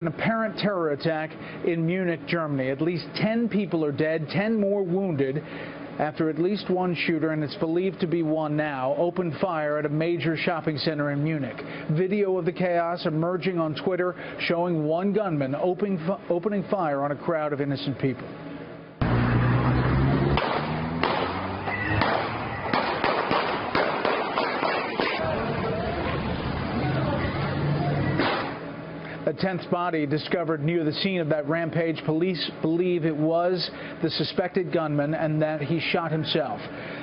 An apparent terror attack in Munich, Germany. At least 10 people are dead, 10 more wounded after at least one shooter, and it's believed to be one now, opened fire at a major shopping center in Munich. Video of the chaos emerging on Twitter showing one gunman opening fire on a crowd of innocent people. A 10th body discovered near the scene of that rampage. Police believe it was the suspected gunman and that he shot himself.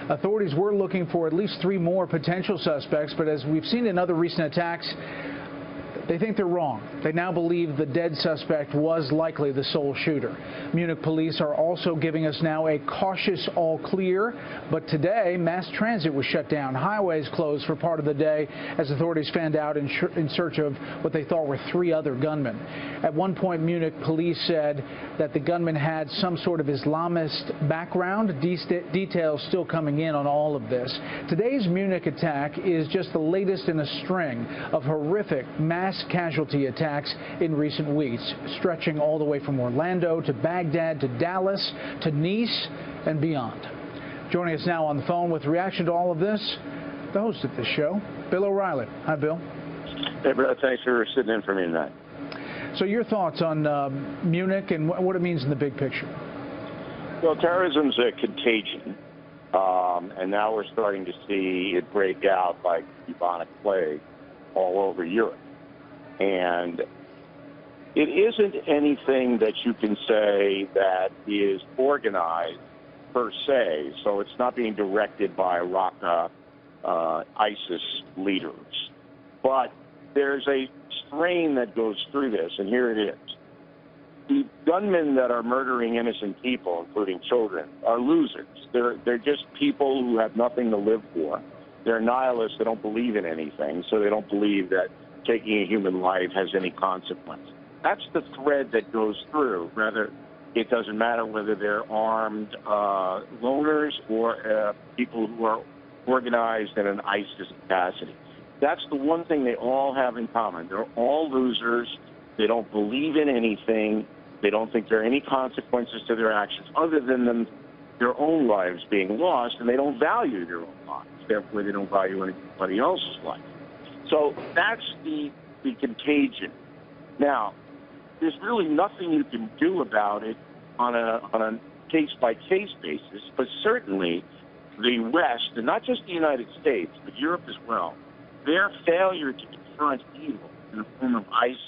Authorities were looking for at least 3 more potential suspects, but as we've seen in other recent attacks, they think they're wrong. They now believe the dead suspect was likely the sole shooter. Munich police are also giving us now a cautious all clear, but today mass transit was shut down. Highways closed for part of the day as authorities fanned out in search of what they thought were 3 other gunmen. At one point, Munich police said that the gunman had some sort of Islamist background. Details still coming in on all of this. Today's Munich attack is just the latest in a string of horrific mass casualty attacks in recent weeks, stretching all the way from Orlando to Baghdad to Dallas to Nice and beyond. Joining us now on the phone with reaction to all of this, the host of this show, Bill O'Reilly. Hi, Bill. Hey, brother. Thanks for sitting in for me tonight. So your thoughts on Munich and what it means in the big picture? Well, terrorism's a contagion, and now we're starting to see it break out like bubonic plague all over Europe. And it isn't anything that you can say that is organized per se, so it's not being directed by Raqqa ISIS leaders. But there's a strain that goes through this, and here it is. The gunmen that are murdering innocent people, including children, are losers. They're just people who have nothing to live for. They're nihilists. They don't believe in anything, so they don't believe that taking a human life has any consequence. That's the thread that goes through. Rather, it doesn't matter whether they're armed loners or people who are organized in an ISIS capacity. That's the one thing they all have in common. They're all losers. They don't believe in anything. They don't think there are any consequences to their actions other than their own lives being lost, and they don't value their own lives. Therefore, they don't value anybody else's life. So that's the contagion. Now, there's really nothing you can do about it on a case-by-case basis, but certainly the West, and not just the United States, but Europe as well, their failure to confront evil in the form of ISIS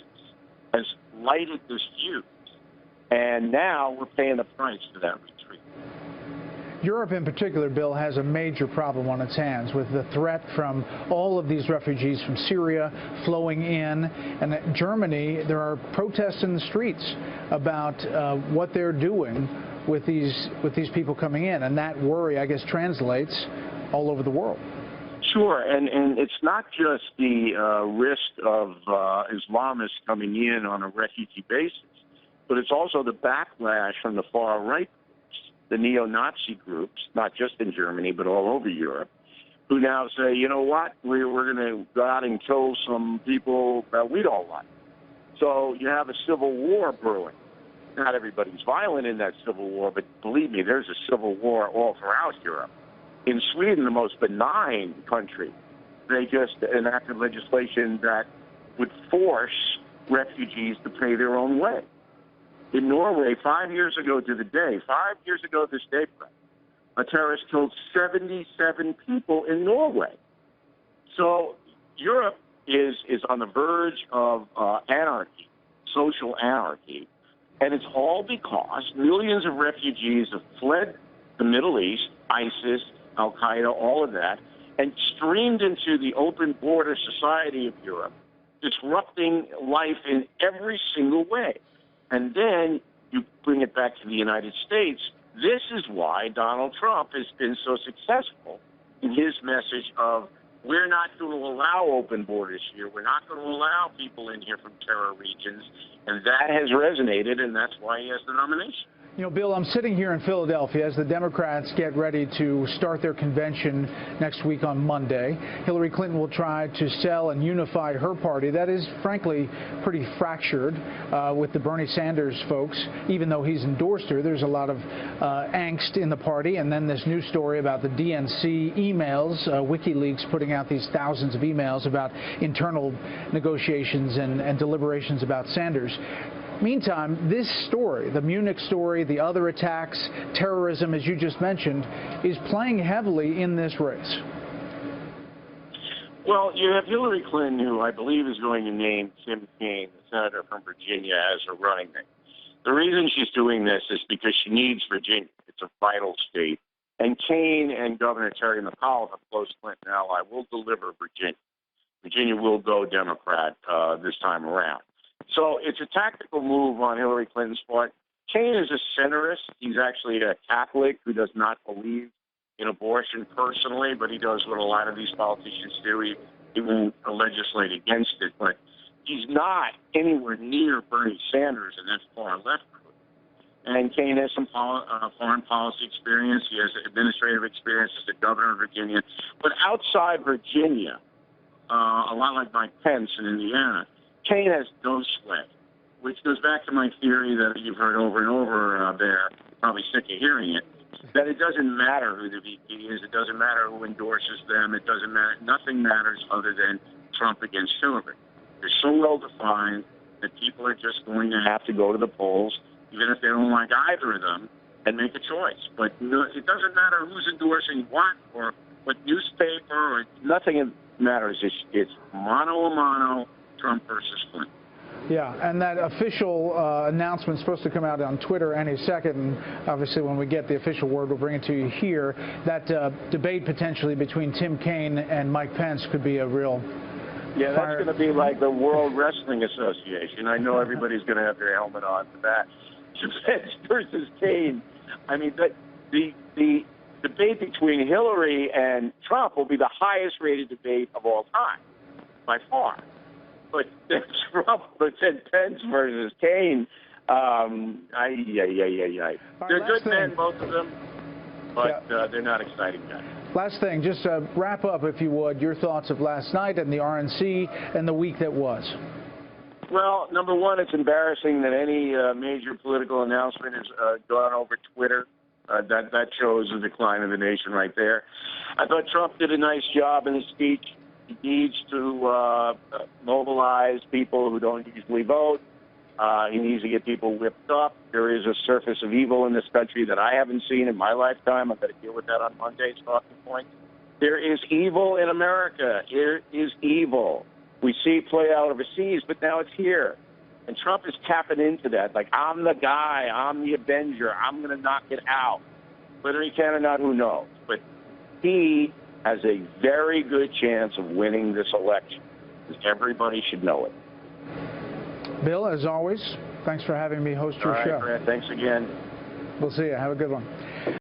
has lighted this fuse. And now we're paying the price for that retreat. Europe in particular, Bill, has a major problem on its hands with the threat from all of these refugees from Syria flowing in. And at Germany, there are protests in the streets about what they're doing with these people coming in. And that worry, I guess, translates all over the world. Sure, and it's not just the risk of Islamists coming in on a refugee basis, but it's also the backlash from the far right, the neo-Nazi groups, not just in Germany, but all over Europe, who now say, you know what, we're going to go out and kill some people that we don't like. So you have a civil war brewing. Not everybody's violent in that civil war, but believe me, there's a civil war all throughout Europe. In Sweden, the most benign country, they just enacted legislation that would force refugees to pay their own way. In Norway, 5 years ago to the day, 5 years ago this day, a terrorist killed 77 people in Norway. So Europe is on the verge of anarchy, social anarchy, and it's all because millions of refugees have fled the Middle East, ISIS, Al-Qaeda, all of that, and streamed into the open border society of Europe, disrupting life in every single way. And then you bring it back to the United States. This is why Donald Trump has been so successful in his message of, we're not going to allow open borders here. We're not going to allow people in here from terror regions. And that has resonated, and that's why he has the nomination. You know, Bill, I'm sitting here in Philadelphia as the Democrats get ready to start their convention next week on Monday. Hillary Clinton will try to sell and unify her party. That is, frankly, pretty fractured with the Bernie Sanders folks. Even though he's endorsed her, there's a lot of angst in the party. And then this new story about the DNC emails, WikiLeaks putting out these thousands of emails about internal negotiations and deliberations about Sanders. Meantime, this story, the Munich story, the other attacks, terrorism, as you just mentioned, is playing heavily in this race. Well, you have Hillary Clinton, who I believe is going to name Tim Kaine, the senator from Virginia, as her running mate. The reason she's doing this is because she needs Virginia. It's a vital state. And Kaine and Governor Terry McAuliffe, a close Clinton ally, will deliver Virginia. Virginia will go Democrat this time around. So it's a tactical move on Hillary Clinton's part. Kaine is a centrist. He's actually a Catholic who does not believe in abortion personally, but he does what a lot of these politicians do. He won't legislate against it, but he's not anywhere near Bernie Sanders in that far left group. And Kaine has some foreign policy experience. He has administrative experience as the governor of Virginia. But outside Virginia, a lot like Mike Pence in Indiana, Kaine has no sway, which goes back to my theory that you've heard over and over there, probably sick of hearing it, that it doesn't matter who the VP is, it doesn't matter who endorses them, it doesn't matter, nothing matters other than Trump against Hillary. They're so well defined that people are just going to have to go to the polls, even if they don't like either of them, and make a choice. But it doesn't matter who's endorsing what or what newspaper, or nothing matters. It's mano a mano, Trump versus Clinton. Yeah, and that official announcement is supposed to come out on Twitter any second. And obviously, when we get the official word, we'll bring it to you here. That debate potentially between Tim Kaine and Mike Pence could be a real Yeah, that's going to be like the World Wrestling Association. I know everybody's going to have their helmet on for that. Pence versus Kaine. I mean, the debate between Hillary and Trump will be the highest rated debate of all time, by far. But Trump, but then Pence versus Kaine, they're good men, both of them, but they're not exciting guys. Last thing, just wrap up, if you would, your thoughts of last night and the RNC and the week that was. Well, number one, it's embarrassing that any major political announcement has gone over Twitter. That shows the decline of the nation right there. I thought Trump did a nice job in his speech. He needs to mobilize people who don't usually vote. He needs to get people whipped up. There is a surface of evil in this country that I haven't seen in my lifetime. I've got to deal with that on Monday's talking point. There is evil in America. There is evil. We see it play out overseas, but now it's here. And Trump is tapping into that. Like, I'm the guy. I'm the Avenger. I'm going to knock it out. Whether he can or not, who knows? But he has a very good chance of winning this election. Everybody should know it. Bill, as always, thanks for having me host your show. All right, Grant, thanks again. We'll see you. Have a good one.